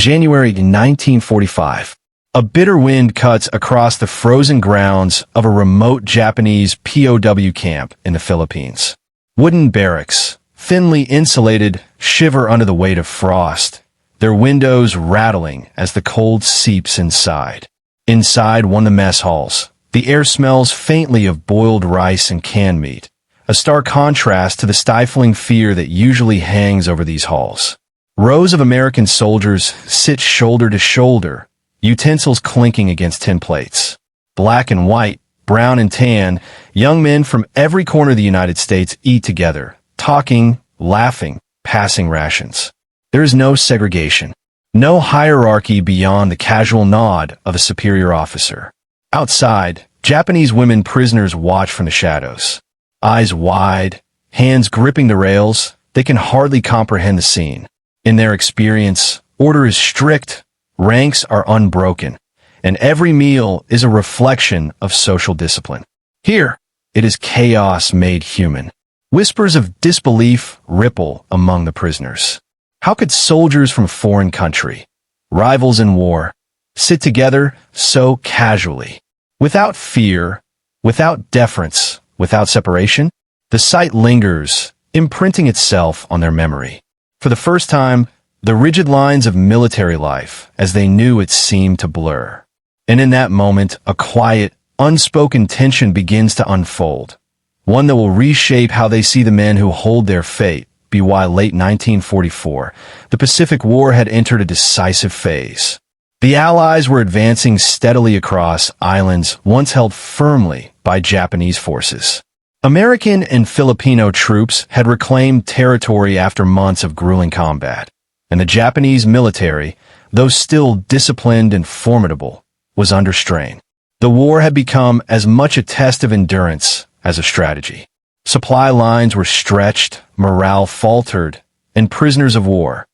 January 1945. A bitter wind cuts across the frozen grounds of a remote Japanese POW camp in the Philippines. Wooden barracks, thinly insulated, shiver under the weight of frost, their windows rattling as the cold seeps inside. Inside one of the mess halls, the air smells faintly of boiled rice and canned meat, a stark contrast to the stifling fear that usually hangs over these halls. Rows of American soldiers sit shoulder to shoulder, utensils clinking against tin plates. Black and white, brown and tan, young men from every corner of the United States eat together, talking, laughing, passing rations. There is no segregation, no hierarchy beyond the casual nod of a superior officer. Outside, Japanese women prisoners watch from the shadows. Eyes wide, hands gripping the rails, they can hardly comprehend the scene. In their experience, order is strict, ranks are unbroken, and every meal is a reflection of social discipline. Here, it is chaos made human. Whispers of disbelief ripple among the prisoners. How could soldiers from a foreign country, rivals in war, sit together so casually? Without fear, without deference, without separation? The sight lingers, imprinting itself on their memory. For the first time, the rigid lines of military life, as they knew it, seemed to blur. And in that moment, a quiet, unspoken tension begins to unfold, one that will reshape how they see the men who hold their fate. By late 1944, the Pacific War had entered a decisive phase. The Allies were advancing steadily across islands once held firmly by Japanese forces. American and Filipino troops had reclaimed territory after months of grueling combat, and the Japanese military, though still disciplined and formidable, was under strain. The war had become as much a test of endurance as a strategy. Supply lines were stretched, morale faltered, and prisoners of war,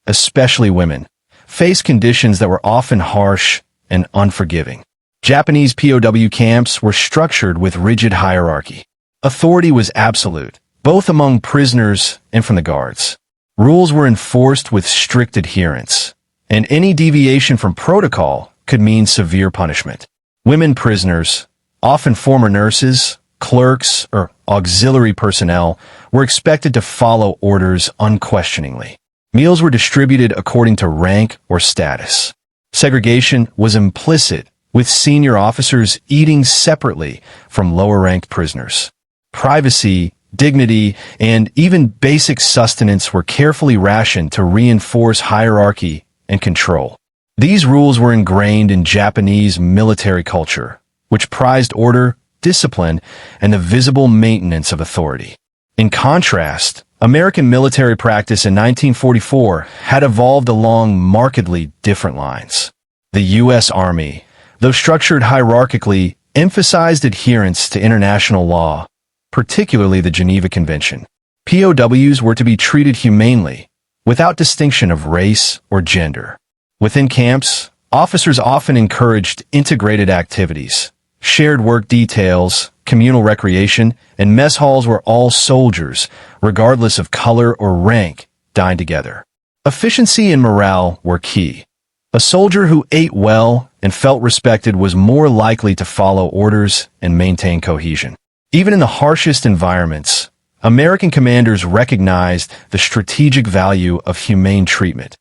especially women, faced conditions that were often harsh and unforgiving. Japanese POW camps were structured with rigid hierarchy. Authority was absolute, both among prisoners and from the guards. Rules were enforced with strict adherence, and any deviation from protocol could mean severe punishment. Women prisoners, often former nurses, clerks, or auxiliary personnel, were expected to follow orders unquestioningly. Meals were distributed according to rank or status. Segregation was implicit, with senior officers eating separately from lower-ranked prisoners. Privacy, dignity, and even basic sustenance were carefully rationed to reinforce hierarchy and control. These rules were ingrained in Japanese military culture, which prized order, discipline, and the visible maintenance of authority. In contrast, American military practice in 1944 had evolved along markedly different lines. The U.S. Army, though structured hierarchically, emphasized adherence to international law, particularly the Geneva Convention. POWs were to be treated humanely, without distinction of race or gender. Within camps, officers often encouraged integrated activities, shared work details, communal recreation, and mess halls where all soldiers, regardless of color or rank, dined together. Efficiency and morale were key. A soldier who ate well and felt respected was more likely to follow orders and maintain cohesion. Even in the harshest environments, American commanders recognized the strategic value of humane treatment,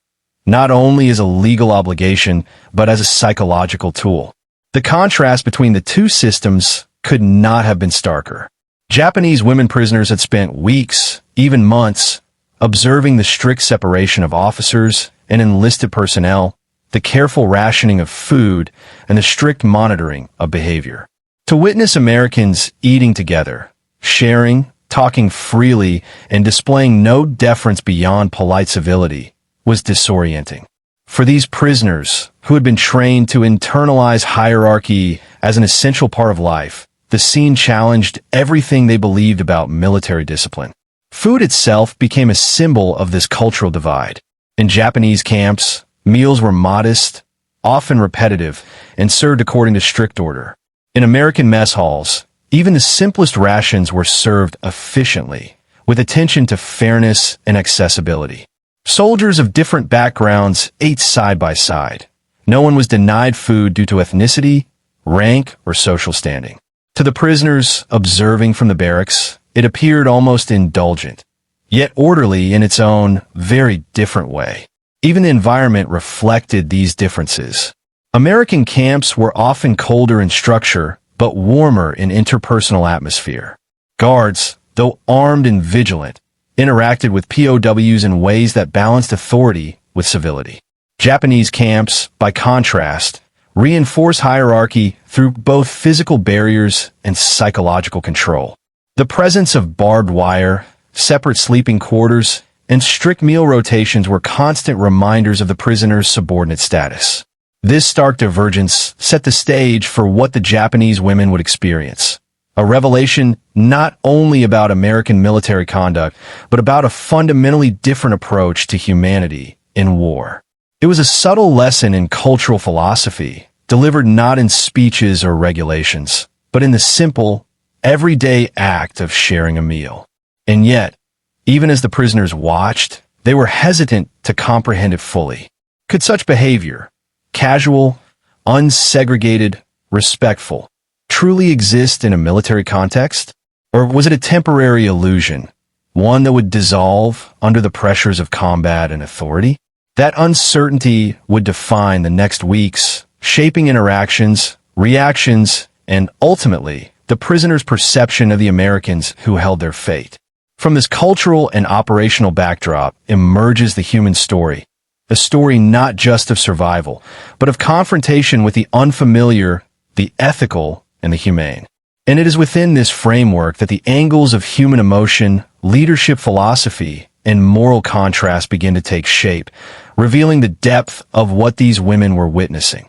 not only as a legal obligation, but as a psychological tool. The contrast between the two systems could not have been starker. Japanese women prisoners had spent weeks, even months, observing the strict separation of officers and enlisted personnel, the careful rationing of food, and the strict monitoring of behavior. To witness Americans eating together, sharing, talking freely, and displaying no deference beyond polite civility was disorienting. For these prisoners, who had been trained to internalize hierarchy as an essential part of life, the scene challenged everything they believed about military discipline. Food itself became a symbol of this cultural divide. In Japanese camps, meals were modest, often repetitive, and served according to strict order. In American mess halls, even the simplest rations were served efficiently, with attention to fairness and accessibility. Soldiers of different backgrounds ate side by side. No one was denied food due to ethnicity, rank, or social standing. To the prisoners observing from the barracks, it appeared almost indulgent, yet orderly in its own, very different way. Even the environment reflected these differences. American camps were often colder in structure, but warmer in interpersonal atmosphere. Guards, though armed and vigilant, interacted with POWs in ways that balanced authority with civility. Japanese camps, by contrast, reinforce hierarchy through both physical barriers and psychological control. The presence of barbed wire, separate sleeping quarters, and strict meal rotations were constant reminders of the prisoners' subordinate status. This stark divergence set the stage for what the Japanese women would experience. A revelation not only about American military conduct, but about a fundamentally different approach to humanity in war. It was a subtle lesson in cultural philosophy, delivered not in speeches or regulations, but in the simple, everyday act of sharing a meal. And yet, even as the prisoners watched, they were hesitant to comprehend it fully. Could such behavior, casual, unsegregated, respectful, truly exist in a military context? Or was it a temporary illusion, one that would dissolve under the pressures of combat and authority? That uncertainty would define the next weeks, shaping interactions, reactions, and ultimately, the prisoners' perception of the Americans who held their fate. From this cultural and operational backdrop emerges the human story, a story not just of survival, but of confrontation with the unfamiliar, the ethical, and the humane. And it is within this framework that the angles of human emotion, leadership philosophy, and moral contrast begin to take shape, revealing the depth of what these women were witnessing.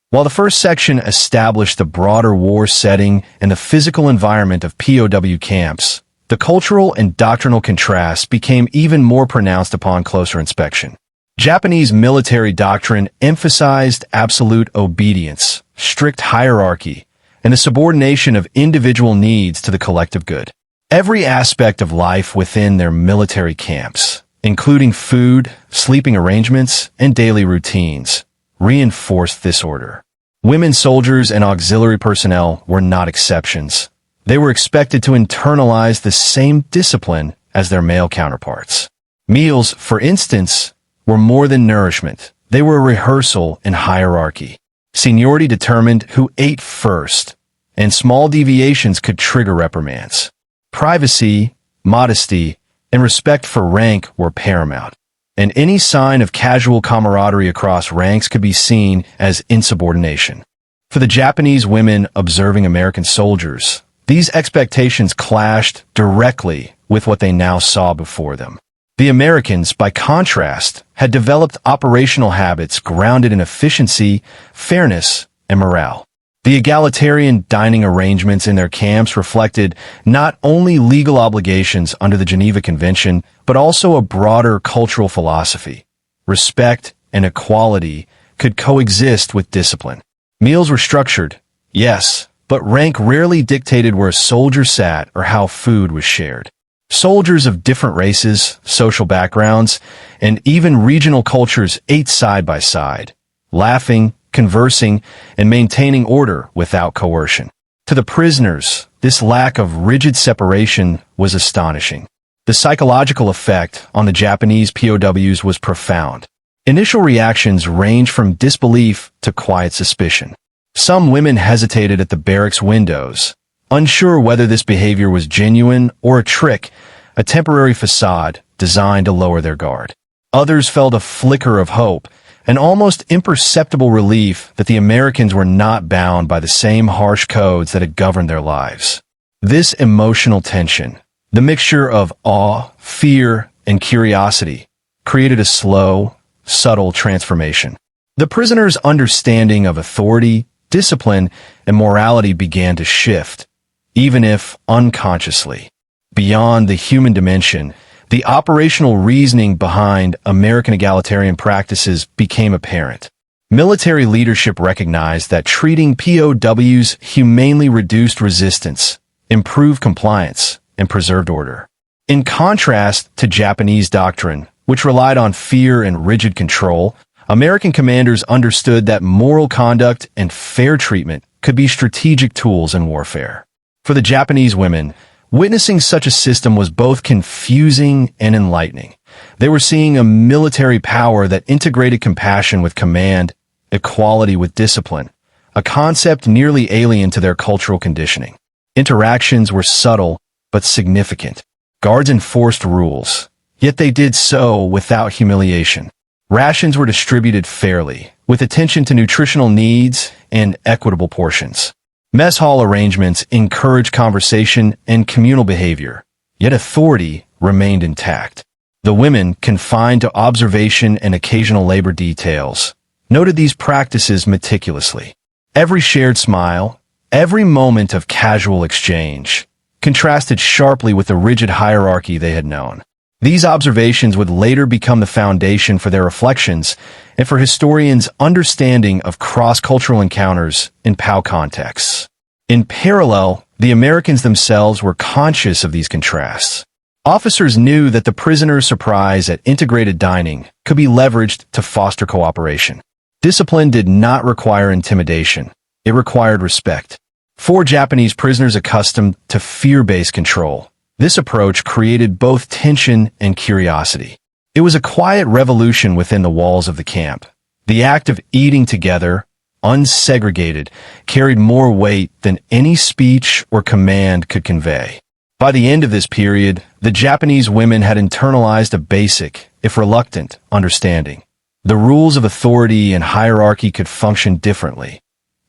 While the first section established the broader war setting and the physical environment of POW camps, the cultural and doctrinal contrast became even more pronounced upon closer inspection. Japanese military doctrine emphasized absolute obedience, strict hierarchy, and the subordination of individual needs to the collective good. Every aspect of life within their military camps, including food, sleeping arrangements, and daily routines, reinforced this order. Women soldiers and auxiliary personnel were not exceptions. They were expected to internalize the same discipline as their male counterparts. Meals, for instance, were more than nourishment. They were a rehearsal in hierarchy. Seniority determined who ate first, and small deviations could trigger reprimands. Privacy, modesty, and respect for rank were paramount, and any sign of casual camaraderie across ranks could be seen as insubordination. For the Japanese women observing American soldiers, these expectations clashed directly with what they now saw before them. The Americans, by contrast, had developed operational habits grounded in efficiency, fairness, and morale. The egalitarian dining arrangements in their camps reflected not only legal obligations under the Geneva Convention, but also a broader cultural philosophy. Respect and equality could coexist with discipline. Meals were structured, yes, but rank rarely dictated where a soldier sat or how food was shared. Soldiers of different races, social backgrounds, and even regional cultures ate side by side, laughing, conversing, and maintaining order without coercion. To the prisoners, this lack of rigid separation was astonishing. The psychological effect on the Japanese POWs was profound. Initial reactions ranged from disbelief to quiet suspicion. Some women hesitated at the barracks windows, unsure whether this behavior was genuine or a trick, a temporary facade designed to lower their guard. Others felt a flicker of hope, an almost imperceptible relief that the Americans were not bound by the same harsh codes that had governed their lives. This emotional tension, the mixture of awe, fear, and curiosity, created a slow, subtle transformation. The prisoners' understanding of authority, discipline, and morality began to shift, even if unconsciously. Beyond the human dimension, the operational reasoning behind American egalitarian practices became apparent. Military leadership recognized that treating POWs humanely reduced resistance, improved compliance, and preserved order. In contrast to Japanese doctrine, which relied on fear and rigid control, American commanders understood that moral conduct and fair treatment could be strategic tools in warfare. For the Japanese women, witnessing such a system was both confusing and enlightening. They were seeing a military power that integrated compassion with command, equality with discipline, a concept nearly alien to their cultural conditioning. Interactions were subtle but significant. Guards enforced rules, yet they did so without humiliation. Rations were distributed fairly, with attention to nutritional needs and equitable portions. Mess hall arrangements encouraged conversation and communal behavior, yet authority remained intact. The women, confined to observation and occasional labor details, noted these practices meticulously. Every shared smile, every moment of casual exchange, contrasted sharply with the rigid hierarchy they had known. These observations would later become the foundation for their reflections and for historians' understanding of cross-cultural encounters in POW contexts. In parallel, the Americans themselves were conscious of these contrasts. Officers knew that the prisoner's surprise at integrated dining could be leveraged to foster cooperation. Discipline did not require intimidation. It required respect. For Japanese prisoners accustomed to fear-based control, this approach created both tension and curiosity. It was a quiet revolution within the walls of the camp. The act of eating together, unsegregated, carried more weight than any speech or command could convey. By the end of this period, the Japanese women had internalized a basic, if reluctant, understanding. The rules of authority and hierarchy could function differently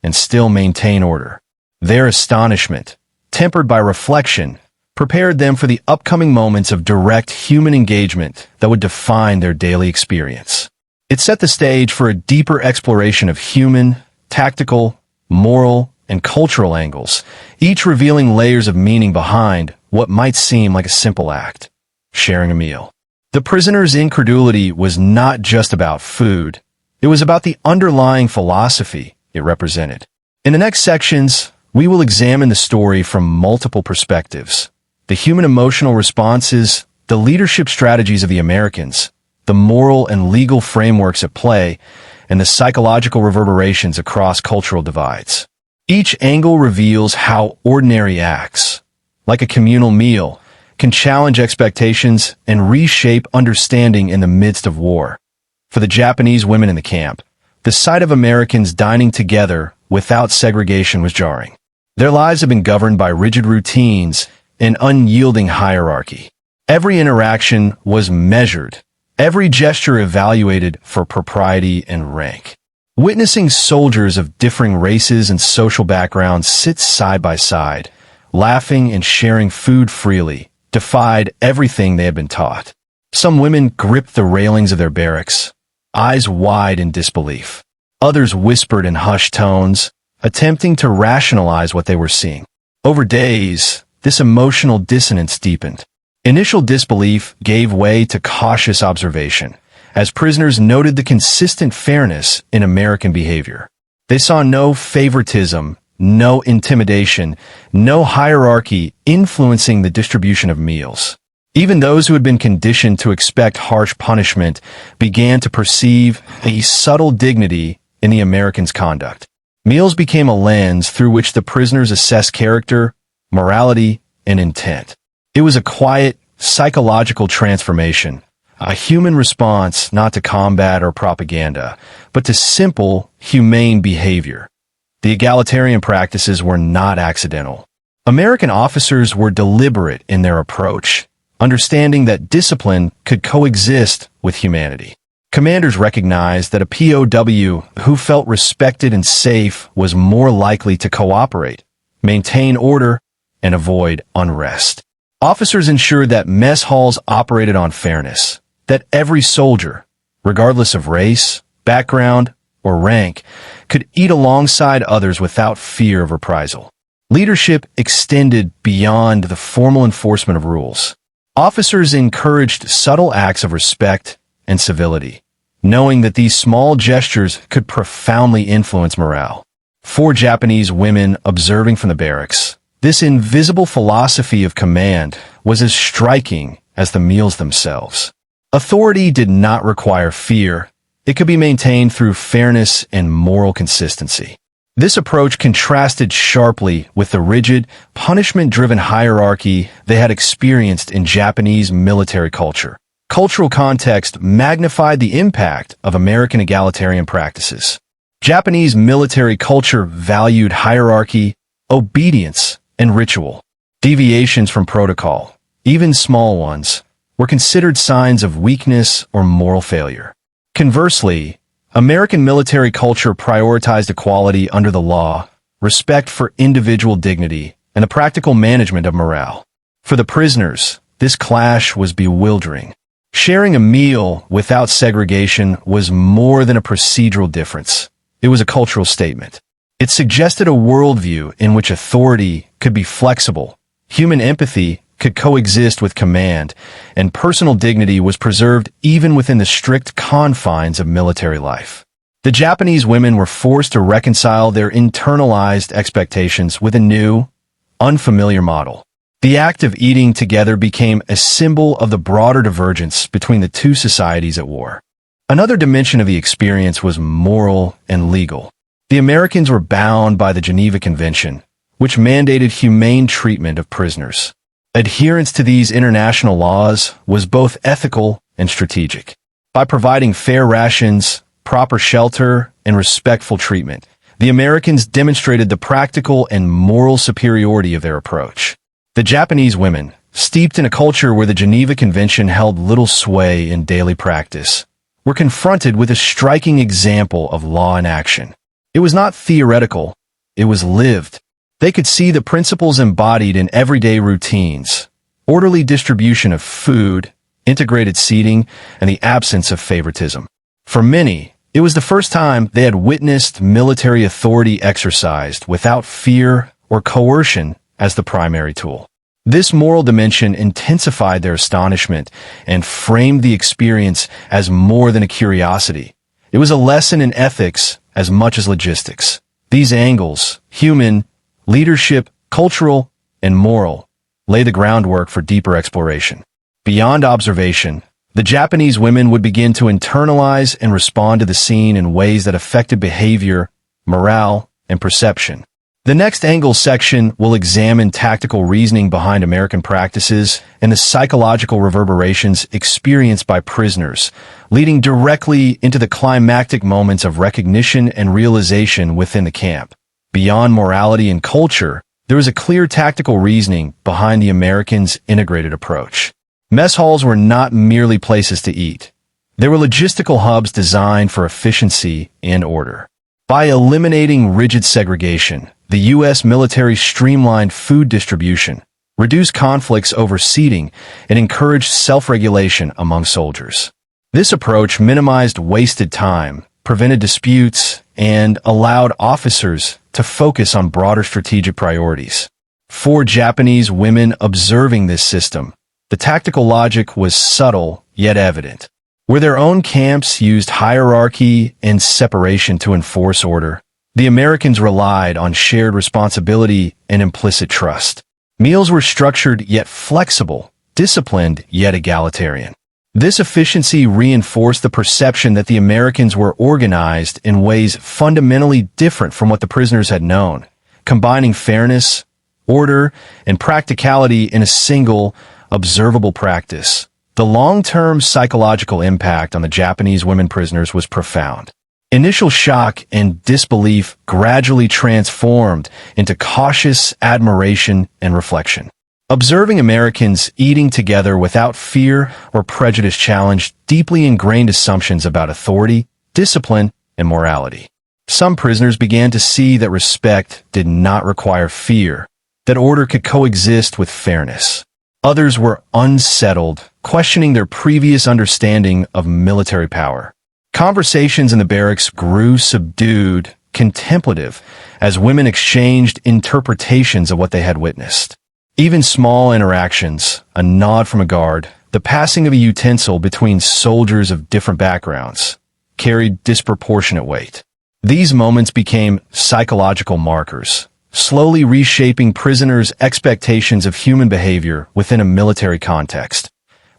and still maintain order. Their astonishment, tempered by reflection, prepared them for the upcoming moments of direct human engagement that would define their daily experience. It set the stage for a deeper exploration of human, tactical, moral, and cultural angles, each revealing layers of meaning behind what might seem like a simple act, sharing a meal. The prisoner's incredulity was not just about food, it was about the underlying philosophy it represented. In the next sections, we will examine the story from multiple perspectives: the human emotional responses, the leadership strategies of the Americans, the moral and legal frameworks at play, and the psychological reverberations across cultural divides. Each angle reveals how ordinary acts, like a communal meal, can challenge expectations and reshape understanding in the midst of war. For the Japanese women in the camp, the sight of Americans dining together without segregation was jarring. Their lives had been governed by rigid routines and unyielding hierarchy. Every interaction was measured, every gesture evaluated for propriety and rank. Witnessing soldiers of differing races and social backgrounds sit side by side, laughing and sharing food freely, defied everything they had been taught. Some women gripped the railings of their barracks, eyes wide in disbelief. Others whispered in hushed tones, attempting to rationalize what they were seeing. Over days, this emotional dissonance deepened. Initial disbelief gave way to cautious observation, as prisoners noted the consistent fairness in American behavior. They saw no favoritism, no intimidation, no hierarchy influencing the distribution of meals. Even those who had been conditioned to expect harsh punishment began to perceive a subtle dignity in the Americans' conduct. Meals became a lens through which the prisoners assessed character, morality, and intent. It was a quiet, psychological transformation, a human response not to combat or propaganda, but to simple, humane behavior. The egalitarian practices were not accidental. American officers were deliberate in their approach, understanding that discipline could coexist with humanity. Commanders recognized that a POW who felt respected and safe was more likely to cooperate, maintain order, and avoid unrest. Officers ensured that mess halls operated on fairness, that every soldier, regardless of race, background, or rank, could eat alongside others without fear of reprisal. Leadership extended beyond the formal enforcement of rules. Officers encouraged subtle acts of respect and civility, knowing that these small gestures could profoundly influence morale. For Japanese women observing from the barracks, this invisible philosophy of command was as striking as the meals themselves. Authority did not require fear. It could be maintained through fairness and moral consistency. This approach contrasted sharply with the rigid, punishment-driven hierarchy they had experienced in Japanese military culture. Cultural context magnified the impact of American egalitarian practices. Japanese military culture valued hierarchy, obedience, and ritual. Deviations from protocol, even small ones, were considered signs of weakness or moral failure. Conversely, American military culture prioritized equality under the law, respect for individual dignity, and the practical management of morale. For the prisoners, this clash was bewildering. Sharing a meal without segregation was more than a procedural difference. It was a cultural statement. It suggested a worldview in which authority could be flexible, human empathy could coexist with command, and personal dignity was preserved even within the strict confines of military life. The Japanese women were forced to reconcile their internalized expectations with a new, unfamiliar model. The act of eating together became a symbol of the broader divergence between the two societies at war. Another dimension of the experience was moral and legal. The Americans were bound by the Geneva Convention, which mandated humane treatment of prisoners. Adherence to these international laws was both ethical and strategic. By providing fair rations, proper shelter, and respectful treatment, the Americans demonstrated the practical and moral superiority of their approach. The Japanese women, steeped in a culture where the Geneva Convention held little sway in daily practice, were confronted with a striking example of law in action. It was not theoretical, it was lived. They could see the principles embodied in everyday routines: orderly distribution of food, integrated seating, and the absence of favoritism. For many, it was the first time they had witnessed military authority exercised without fear or coercion as the primary tool. This moral dimension intensified their astonishment and framed the experience as more than a curiosity. It was a lesson in ethics as much as logistics. These angles, human, leadership, cultural, and moral, lay the groundwork for deeper exploration. Beyond observation, the Japanese women would begin to internalize and respond to the scene in ways that affected behavior, morale, and perception. The next angle section will examine tactical reasoning behind American practices and the psychological reverberations experienced by prisoners, leading directly into the climactic moments of recognition and realization within the camp. Beyond morality and culture, there was a clear tactical reasoning behind the Americans' integrated approach. Mess halls were not merely places to eat. They were logistical hubs designed for efficiency and order. By eliminating rigid segregation, the U.S. military streamlined food distribution, reduced conflicts over seating, and encouraged self-regulation among soldiers. This approach minimized wasted time, prevented disputes, and allowed officers to focus on broader strategic priorities. For Japanese women observing this system, the tactical logic was subtle yet evident. Where their own camps used hierarchy and separation to enforce order, the Americans relied on shared responsibility and implicit trust. Meals were structured yet flexible, disciplined yet egalitarian. This efficiency reinforced the perception that the Americans were organized in ways fundamentally different from what the prisoners had known, combining fairness, order, and practicality in a single, observable practice. The long-term psychological impact on the Japanese women prisoners was profound. Initial shock and disbelief gradually transformed into cautious admiration and reflection. Observing Americans eating together without fear or prejudice challenged deeply ingrained assumptions about authority, discipline, and morality. Some prisoners began to see that respect did not require fear, that order could coexist with fairness. Others were unsettled, questioning their previous understanding of military power. Conversations in the barracks grew subdued, contemplative, as women exchanged interpretations of what they had witnessed. Even small interactions, a nod from a guard, the passing of a utensil between soldiers of different backgrounds, carried disproportionate weight. These moments became psychological markers, slowly reshaping prisoners' expectations of human behavior within a military context.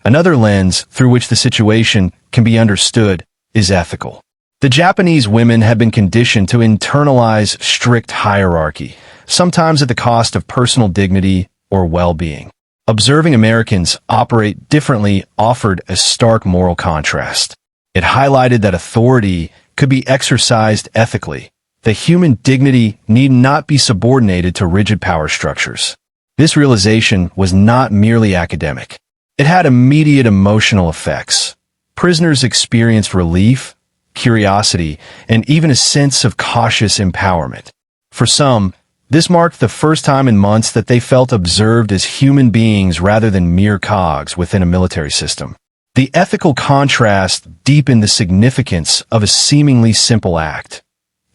Another lens through which the situation can be understood is ethical. The Japanese women had been conditioned to internalize strict hierarchy, sometimes at the cost of personal dignity or well-being. Observing Americans operate differently offered a stark moral contrast. It highlighted that authority could be exercised ethically, that human dignity need not be subordinated to rigid power structures. This realization was not merely academic. It had immediate emotional effects. Prisoners experienced relief, curiosity, and even a sense of cautious empowerment. For some, this marked the first time in months that they felt observed as human beings rather than mere cogs within a military system. The ethical contrast deepened the significance of a seemingly simple act,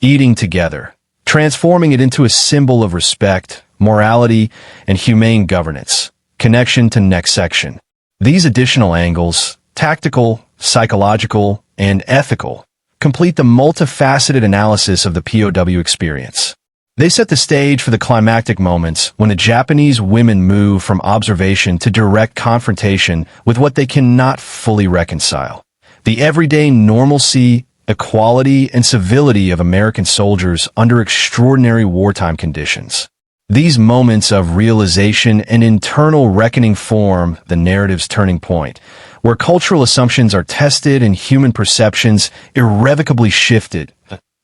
eating together, transforming it into a symbol of respect, morality, and humane governance. Connection to next section. These additional angles, tactical, psychological, and ethical, complete the multifaceted analysis of the POW experience. They set the stage for the climactic moments when the Japanese women move from observation to direct confrontation with what they cannot fully reconcile: the everyday normalcy, equality, and civility of American soldiers under extraordinary wartime conditions. These moments of realization and internal reckoning form the narrative's turning point, where cultural assumptions are tested and human perceptions irrevocably shifted.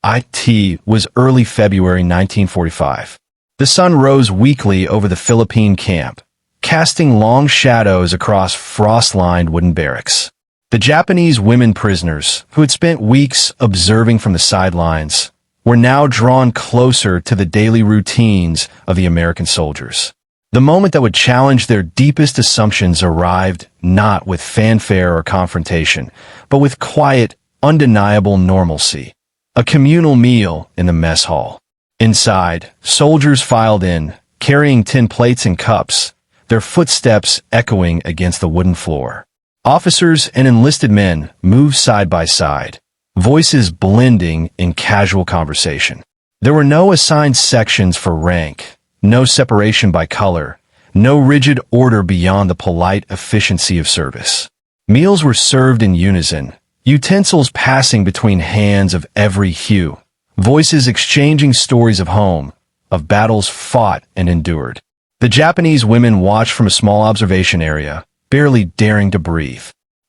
It was early February 1945. The sun rose weakly over the Philippine camp, casting long shadows across frost-lined wooden barracks. The Japanese women prisoners, who had spent weeks observing from the sidelines, were now drawn closer to the daily routines of the American soldiers. The moment that would challenge their deepest assumptions arrived not with fanfare or confrontation, but with quiet, undeniable normalcy. A communal meal in the mess hall. Inside, soldiers filed in, carrying tin plates and cups, their footsteps echoing against the wooden floor. Officers and enlisted men moved side by side, voices blending in casual conversation. There were no assigned sections for rank, no separation by color, no rigid order beyond the polite efficiency of service. Meals were served in unison, utensils passing between hands of every hue, voices exchanging stories of home, of battles fought and endured. The Japanese women watched from a small observation area, barely daring to breathe.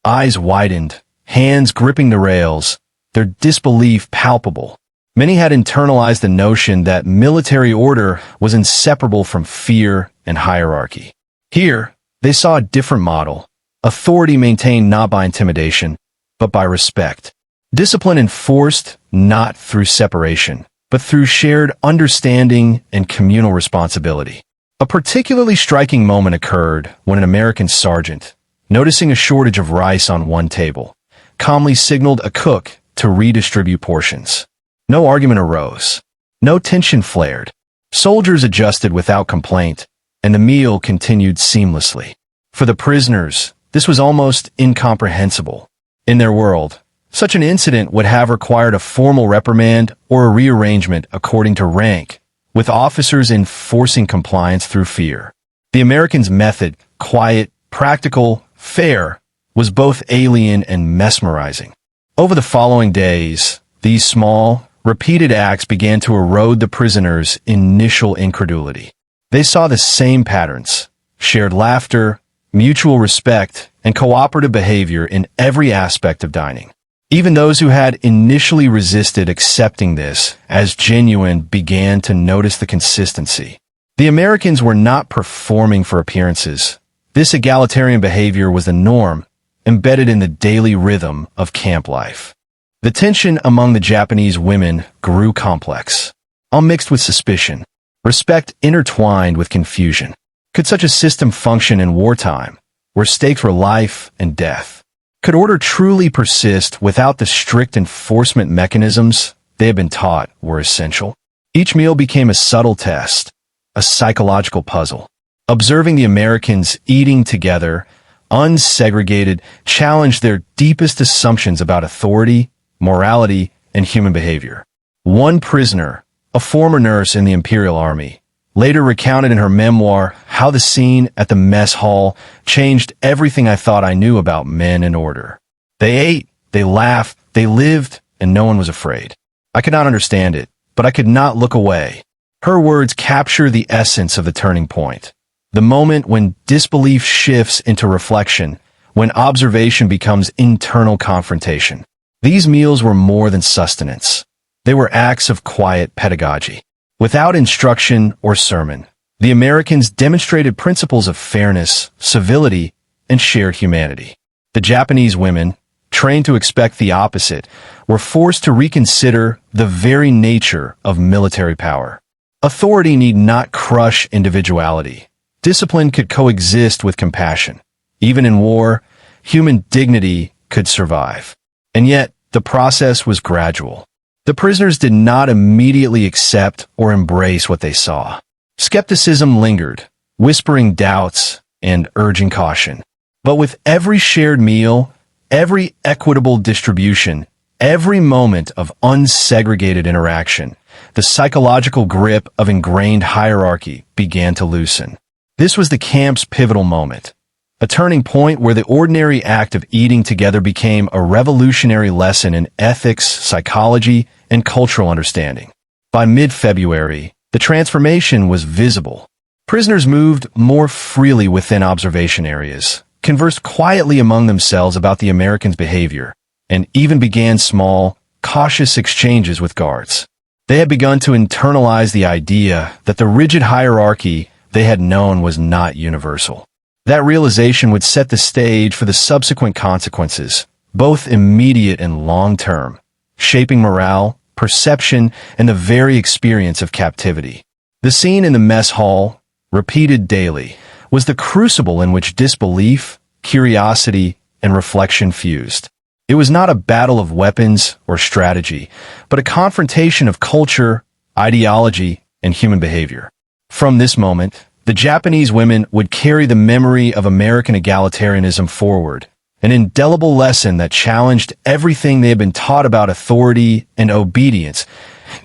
Eyes widened, hands gripping the rails, their disbelief palpable. Many had internalized the notion that military order was inseparable from fear and hierarchy. Here, they saw a different model: authority maintained not by intimidation, but by respect. Discipline enforced not through separation, but through shared understanding and communal responsibility. A particularly striking moment occurred when an American sergeant, noticing a shortage of rice on one table, calmly signaled a cook to redistribute portions. No argument arose. No tension flared. Soldiers adjusted without complaint, and the meal continued seamlessly. For the prisoners, this was almost incomprehensible. In their world, such an incident would have required a formal reprimand or a rearrangement according to rank, with officers enforcing compliance through fear. The Americans' method, quiet, practical, fair, was both alien and mesmerizing. Over the following days, these small, repeated acts began to erode the prisoners' initial incredulity. They saw the same patterns: shared laughter, mutual respect, and cooperative behavior in every aspect of dining. Even those who had initially resisted accepting this as genuine began to notice the consistency. The Americans were not performing for appearances. This egalitarian behavior was the norm, embedded in the daily rhythm of camp life. The tension among the Japanese women grew complex, all mixed with suspicion, respect intertwined with confusion. Could such a system function in wartime, where stakes were life and death? Could order truly persist without the strict enforcement mechanisms they had been taught were essential? Each meal became a subtle test, a psychological puzzle. Observing the Americans eating together, unsegregated, challenged their deepest assumptions about authority, morality, and human behavior. One prisoner, a former nurse in the Imperial Army, later recounted in her memoir how the scene at the mess hall changed everything I thought I knew about men and order. They ate, they laughed, they lived, and no one was afraid. I could not understand it, but I could not look away. Her words capture the essence of the turning point. The moment when disbelief shifts into reflection, when observation becomes internal confrontation. These meals were more than sustenance. They were acts of quiet pedagogy. Without instruction or sermon, the Americans demonstrated principles of fairness, civility, and shared humanity. The Japanese women, trained to expect the opposite, were forced to reconsider the very nature of military power. Authority need not crush individuality. Discipline could coexist with compassion. Even in war, human dignity could survive. And yet, the process was gradual. The prisoners did not immediately accept or embrace what they saw. Skepticism lingered, whispering doubts and urging caution. But with every shared meal, every equitable distribution, every moment of unsegregated interaction, the psychological grip of ingrained hierarchy began to loosen. This was the camp's pivotal moment, a turning point where the ordinary act of eating together became a revolutionary lesson in ethics, psychology, and cultural understanding. By mid-February, the transformation was visible. Prisoners moved more freely within observation areas, conversed quietly among themselves about the Americans' behavior, and even began small, cautious exchanges with guards. They had begun to internalize the idea that the rigid hierarchy they had known was not universal. That realization would set the stage for the subsequent consequences, both immediate and long-term, shaping morale, perception, and the very experience of captivity. The scene in the mess hall, repeated daily, was the crucible in which disbelief, curiosity, and reflection fused. It was not a battle of weapons or strategy, but a confrontation of culture, ideology, and human behavior. From this moment, the Japanese women would carry the memory of American egalitarianism forward, an indelible lesson that challenged everything they had been taught about authority and obedience.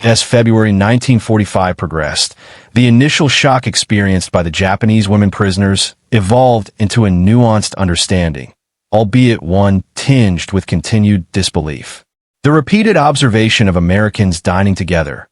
As February 1945 progressed, the initial shock experienced by the Japanese women prisoners evolved into a nuanced understanding, albeit one tinged with continued disbelief. The repeated observation of Americans dining together,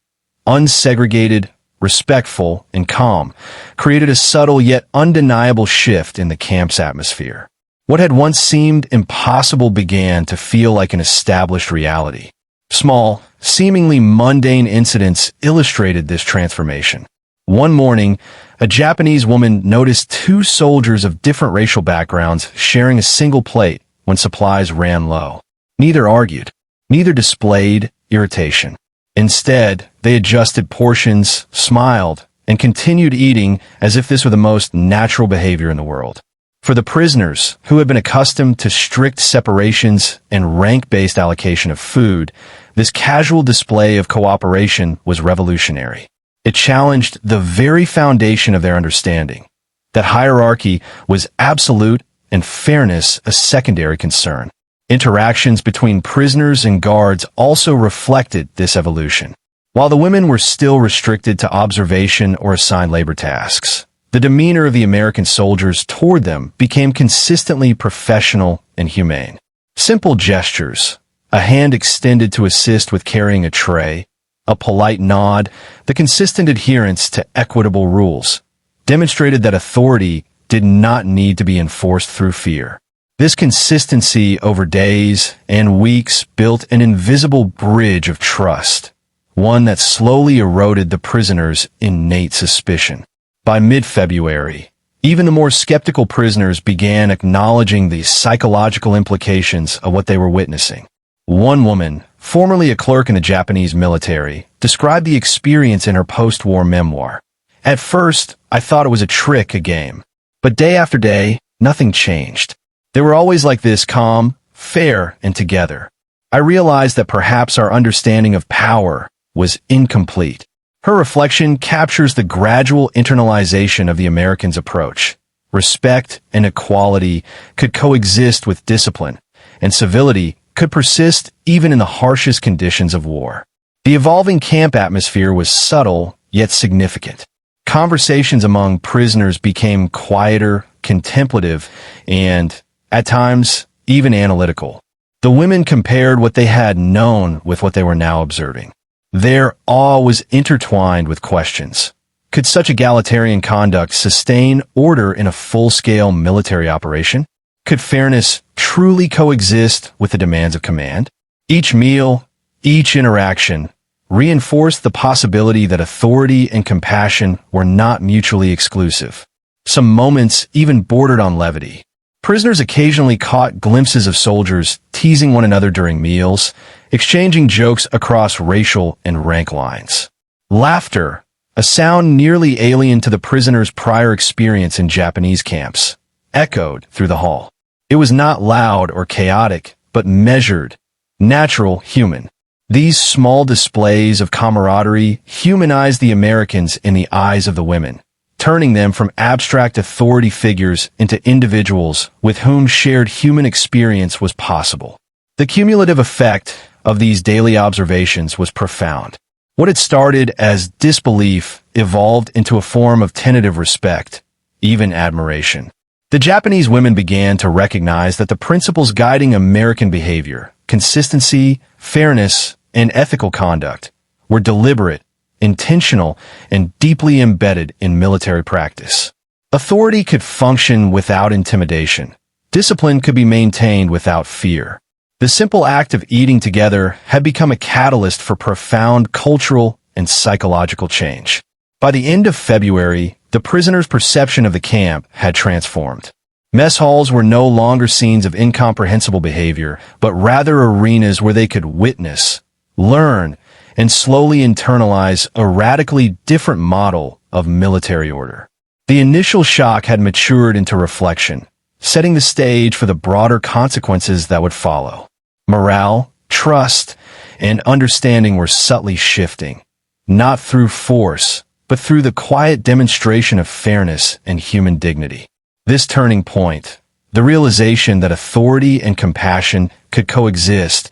unsegregated, respectful, and calm, created a subtle yet undeniable shift in the camp's atmosphere. What had once seemed impossible began to feel like an established reality. Small, seemingly mundane incidents illustrated this transformation. One morning, a Japanese woman noticed two soldiers of different racial backgrounds sharing a single plate when supplies ran low. Neither argued. Neither displayed irritation. Instead, they adjusted portions, smiled, and continued eating as if this were the most natural behavior in the world. For the prisoners, who had been accustomed to strict separations and rank-based allocation of food, this casual display of cooperation was revolutionary. It challenged the very foundation of their understanding, that hierarchy was absolute and fairness a secondary concern. Interactions between prisoners and guards also reflected this evolution. While the women were still restricted to observation or assigned labor tasks, the demeanor of the American soldiers toward them became consistently professional and humane. Simple gestures, a hand extended to assist with carrying a tray, a polite nod, the consistent adherence to equitable rules, demonstrated that authority did not need to be enforced through fear. This consistency over days and weeks built an invisible bridge of trust, one that slowly eroded the prisoners' innate suspicion. By mid-February, even the more skeptical prisoners began acknowledging the psychological implications of what they were witnessing. One woman, formerly a clerk in the Japanese military, described the experience in her post-war memoir. At first, I thought it was a trick, a game. But day after day, nothing changed. They were always like this, calm, fair, and together. I realized that perhaps our understanding of power was incomplete. Her reflection captures the gradual internalization of the Americans' approach. Respect and equality could coexist with discipline, and civility could persist even in the harshest conditions of war. The evolving camp atmosphere was subtle yet significant. Conversations among prisoners became quieter, contemplative, and, at times, even analytical. The women compared what they had known with what they were now observing. Their awe was intertwined with questions. Could such egalitarian conduct sustain order in a full-scale military operation? Could fairness truly coexist with the demands of command? Each meal, each interaction, reinforced the possibility that authority and compassion were not mutually exclusive. Some moments even bordered on levity. Prisoners occasionally caught glimpses of soldiers teasing one another during meals, exchanging jokes across racial and rank lines. Laughter, a sound nearly alien to the prisoners' prior experience in Japanese camps, echoed through the hall. It was not loud or chaotic, but measured, natural, human. These small displays of camaraderie humanized the Americans in the eyes of the women, turning them from abstract authority figures into individuals with whom shared human experience was possible. The cumulative effect of these daily observations was profound. What had started as disbelief evolved into a form of tentative respect, even admiration. The Japanese women began to recognize that the principles guiding American behavior, consistency, fairness, and ethical conduct, were deliberate, intentional, and deeply embedded in military practice. Authority could function without intimidation. Discipline could be maintained without fear. The simple act of eating together had become a catalyst for profound cultural and psychological change. By the end of February, the prisoners' perception of the camp had transformed. Mess halls were no longer scenes of incomprehensible behavior, but rather arenas where they could witness, learn, and slowly internalize a radically different model of military order. The initial shock had matured into reflection, setting the stage for the broader consequences that would follow. Morale, trust, and understanding were subtly shifting, not through force, but through the quiet demonstration of fairness and human dignity. This turning point, the realization that authority and compassion could coexist,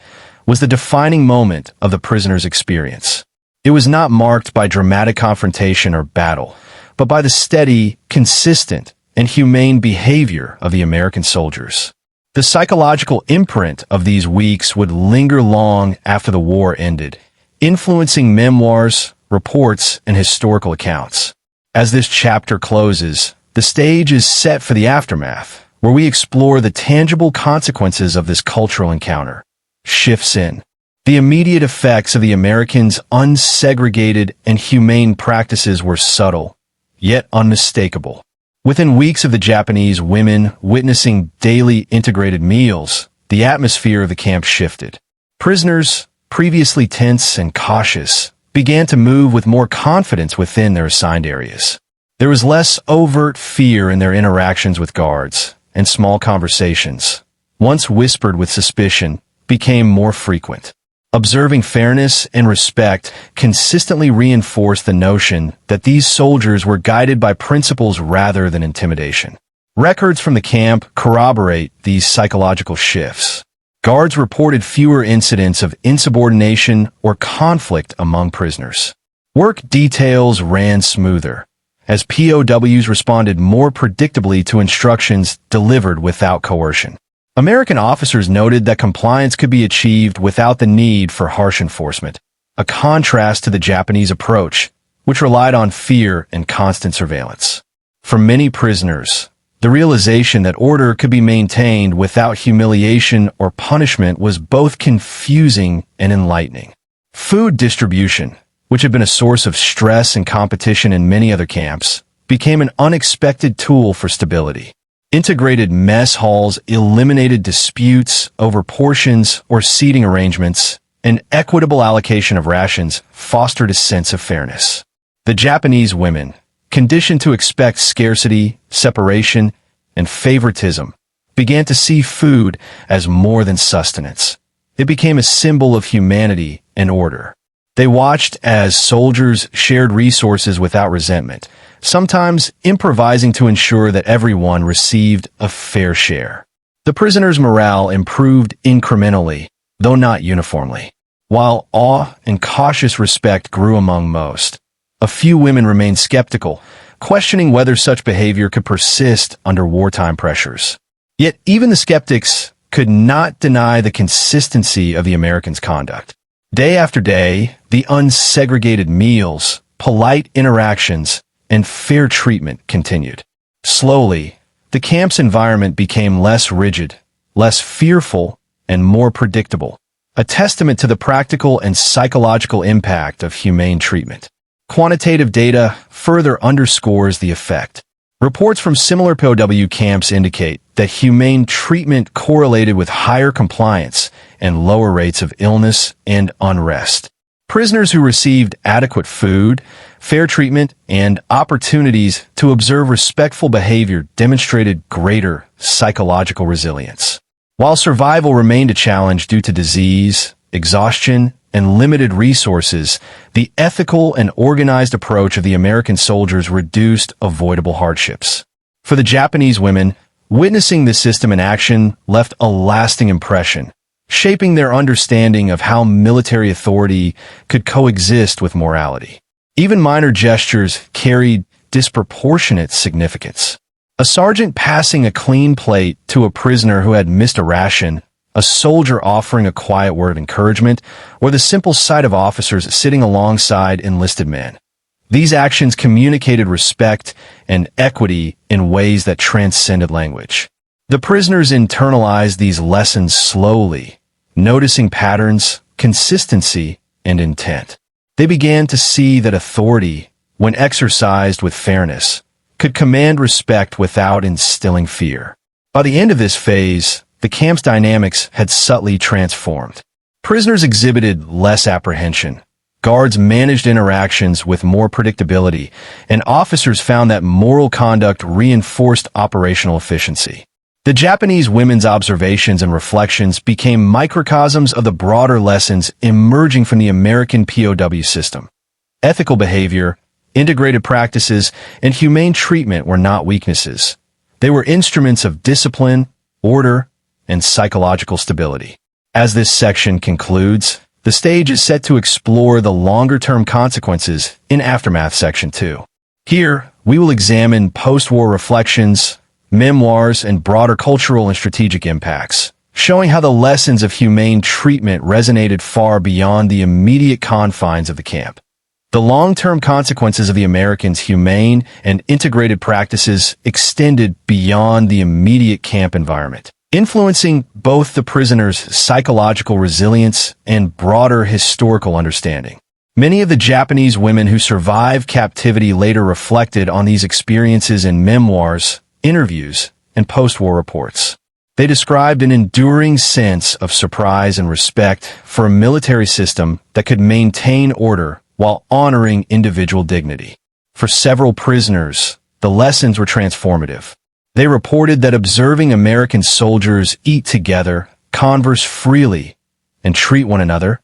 was the defining moment of the prisoners' experience. It was not marked by dramatic confrontation or battle, but by the steady, consistent, and humane behavior of the American soldiers. The psychological imprint of these weeks would linger long after the war ended, influencing memoirs, reports, and historical accounts. As this chapter closes, the stage is set for the aftermath, where we explore the tangible consequences of this cultural encounter. Shifts in. The immediate effects of the Americans' unsegregated and humane practices were subtle, yet unmistakable. Within weeks of the Japanese women witnessing daily integrated meals, the atmosphere of the camp shifted. Prisoners, previously tense and cautious, began to move with more confidence within their assigned areas. There was less overt fear in their interactions with guards, and small conversations, once whispered with suspicion, became more frequent. Observing fairness and respect consistently reinforced the notion that these soldiers were guided by principles rather than intimidation. Records from the camp corroborate these psychological shifts. Guards reported fewer incidents of insubordination or conflict among prisoners. Work details ran smoother, as POWs responded more predictably to instructions delivered without coercion. American officers noted that compliance could be achieved without the need for harsh enforcement, a contrast to the Japanese approach, which relied on fear and constant surveillance. For many prisoners, the realization that order could be maintained without humiliation or punishment was both confusing and enlightening. Food distribution, which had been a source of stress and competition in many other camps, became an unexpected tool for stability. Integrated mess halls eliminated disputes over portions or seating arrangements, and equitable allocation of rations fostered a sense of fairness. The Japanese women, conditioned to expect scarcity, separation, and favoritism, began to see food as more than sustenance. It became a symbol of humanity and order. They watched as soldiers shared resources without resentment, sometimes improvising to ensure that everyone received a fair share. The prisoners' morale improved incrementally, though not uniformly. While awe and cautious respect grew among most, A few women remained skeptical, questioning whether such behavior could persist under wartime pressures. Yet even the skeptics could not deny the consistency of the Americans' conduct. Day after day, the unsegregated meals, polite interactions, and fair treatment continued. Slowly, the camp's environment became less rigid, less fearful, and more predictable, a testament to the practical and psychological impact of humane treatment. Quantitative data further underscores the effect. Reports from similar POW camps indicate that humane treatment correlated with higher compliance and lower rates of illness and unrest. Prisoners who received adequate food, fair treatment, and opportunities to observe respectful behavior demonstrated greater psychological resilience. While survival remained a challenge due to disease, exhaustion, and limited resources, the ethical and organized approach of the American soldiers reduced avoidable hardships. For the Japanese women, witnessing this system in action left a lasting impression, shaping their understanding of how military authority could coexist with morality. Even minor gestures carried disproportionate significance. A sergeant passing a clean plate to a prisoner who had missed a ration, a soldier offering a quiet word of encouragement, or the simple sight of officers sitting alongside enlisted men. These actions communicated respect and equity in ways that transcended language. The prisoners internalized these lessons slowly, noticing patterns, consistency, and intent. They began to see that authority, when exercised with fairness, could command respect without instilling fear. By the end of this phase, the camp's dynamics had subtly transformed. Prisoners exhibited less apprehension, guards managed interactions with more predictability, and officers found that moral conduct reinforced operational efficiency. The Japanese women's observations and reflections became microcosms of the broader lessons emerging from the American POW system. Ethical behavior, integrated practices, and humane treatment were not weaknesses. They were instruments of discipline, order, and psychological stability. As this section concludes, the stage is set to explore the longer-term consequences in Aftermath Section 2. Here, we will examine post-war reflections, memoirs, and broader cultural and strategic impacts, showing how the lessons of humane treatment resonated far beyond the immediate confines of the camp. The long-term consequences of the Americans' humane and integrated practices extended beyond the immediate camp environment, influencing both the prisoners' psychological resilience and broader historical understanding. Many of the Japanese women who survived captivity later reflected on these experiences in memoirs, interviews, and post-war reports. They described an enduring sense of surprise and respect for a military system that could maintain order while honoring individual dignity. For several prisoners, the lessons were transformative. They reported that observing American soldiers eat together, converse freely, and treat one another,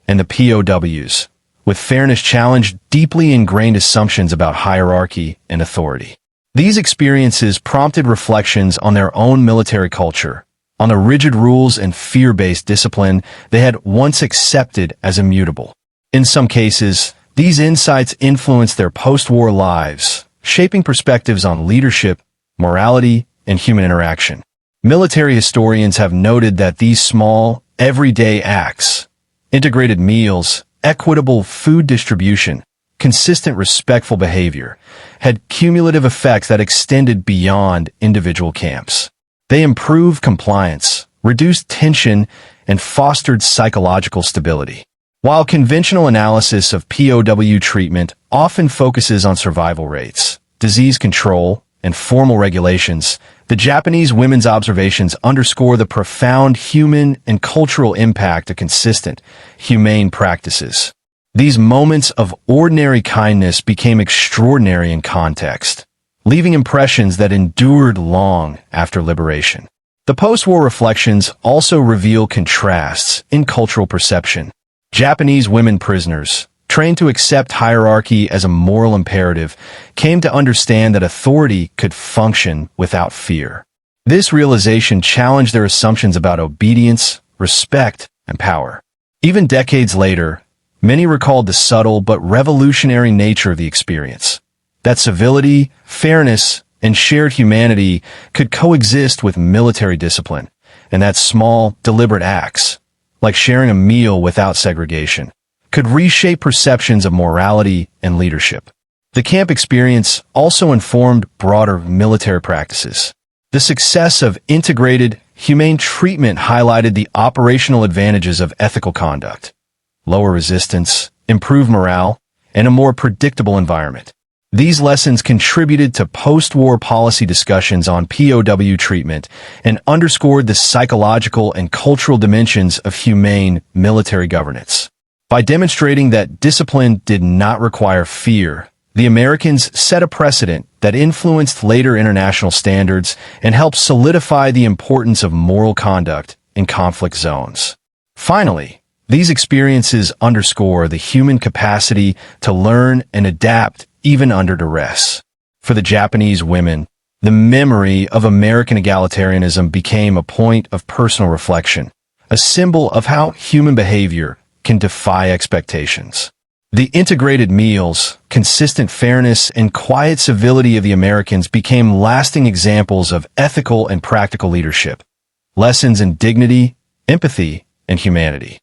and the POWs, with fairness challenged deeply ingrained assumptions about hierarchy and authority. These experiences prompted reflections on their own military culture, on the rigid rules and fear-based discipline they had once accepted as immutable. In some cases, these insights influenced their post-war lives, shaping perspectives on leadership, morality, and human interaction. Military historians have noted that these small, everyday acts, integrated meals, equitable food distribution, consistent respectful behavior, had cumulative effects that extended beyond individual camps. They improved compliance, reduced tension, and fostered psychological stability. While conventional analysis of POW treatment often focuses on survival rates, disease control, and formal regulations, the Japanese women's observations underscore the profound human and cultural impact of consistent, humane practices. These moments of ordinary kindness became extraordinary in context, leaving impressions that endured long after liberation. The post-war reflections also reveal contrasts in cultural perception. Japanese women prisoners, trained to accept hierarchy as a moral imperative, came to understand that authority could function without fear. This realization challenged their assumptions about obedience, respect, and power. Even decades later, Many recalled the subtle but revolutionary nature of the experience. That civility, fairness, and shared humanity could coexist with military discipline, and that small, deliberate acts, like sharing a meal without segregation, could reshape perceptions of morality and leadership. The camp experience also informed broader military practices. The success of integrated, humane treatment highlighted the operational advantages of ethical conduct: lower resistance, improved morale, and a more predictable environment. These lessons contributed to post-war policy discussions on POW treatment and underscored the psychological and cultural dimensions of humane military governance. By demonstrating that discipline did not require fear, the Americans set a precedent that influenced later international standards and helped solidify the importance of moral conduct in conflict zones. Finally, these experiences underscore the human capacity to learn and adapt even under duress. For the Japanese women, the memory of American egalitarianism became a point of personal reflection, a symbol of how human behavior can defy expectations. The integrated meals, consistent fairness, and quiet civility of the Americans became lasting examples of ethical and practical leadership, lessons in dignity, empathy, and humanity.